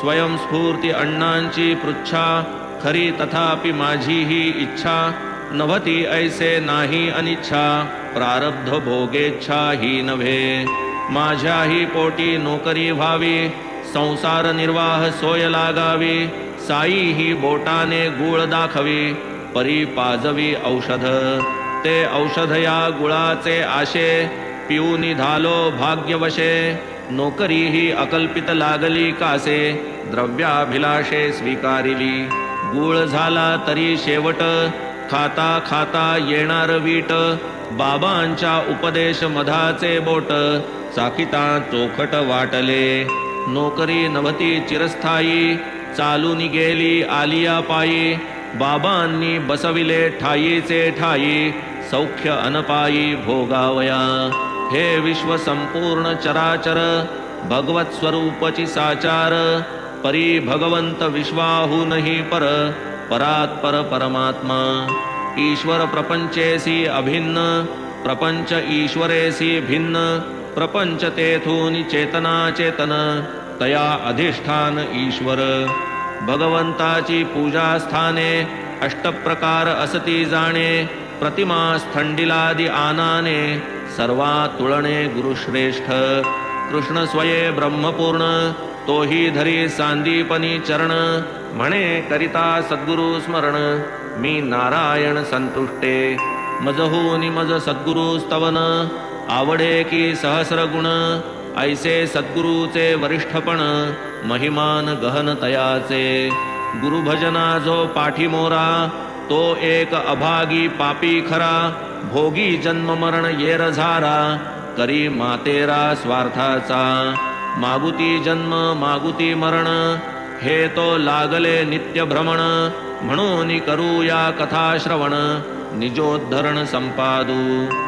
स्वयंस्फूर्ती अण्णांची पृच्छा, खरी तथापि माझी ही इच्छा, नभती ऐसे नाही अनिच्छा, प्रारब्ध भोगेच्छा ही नव्हे. माझ्याही पोटी नोकरी व्हावी, संसार निर्वाह सोय लागावी, साई ही बोटाने गुळ दाखवी, परी पाजवी औषध. ते औषध या गुळाचे आशे, पिऊनी झालो भाग्यवशे. नोकरी ही अकल्पित लागली कासे, द्रव्याभिलाषे स्वीकारिली. गुळ झाला तरी शेवट, खाता खाता येणार वीट. बाबांच्या उपदेश मधाचे बोट, चाकिता चोखट वाटले. नोकरी नभती चिरस्थायी, चालून गेली आलिया पायी. बाबांनी बसविले ठायीचे ठायी, सौख्य अनपायी भोगावया. हे विश्व संपूर्ण चराचर, भगवत स्वरूपची साचार. परी भगवंत विश्वाहूनही पर, परात्पर परमात्मा. ईश्वर प्रपंचेसी अभिन्न, प्रपंच ईश्वरेसी भिन्न. प्रपंच तेथून चेतना चेतन, तया अधिष्ठान ईश्वर. भगवंताची पूजा स्थाने, अष्टप्रकार असती जाणे. प्रतिमा स्थंडिलादि आनाने, सर्वा तुळणे गुरुश्रेष्ठ. कृष्ण स्वये ब्रह्मपूर्ण, तोही धरी सांदीपनी चरण. म्हणे करिता सद्गुरु स्मरण, मी नारायण संतुष्टे. मजहूनि मज सद्गुरु स्तवन, आवडे की सहस्र गुण. ऐसे सद्गुरूचे वरिष्ठपण, महिमान गहन तयाचे. गुरुभजना जो पाठीमोरा, तो एक अभागी पापी खरा. भोगी जन्म मरण येर झारा, करी मातेरा स्वार्थाचा. मागुती जन्म मागुती मरण, हे तो लागले नित्य भ्रमण. म्हणून करूया कथा श्रवण, निजोद्धरण संपादू.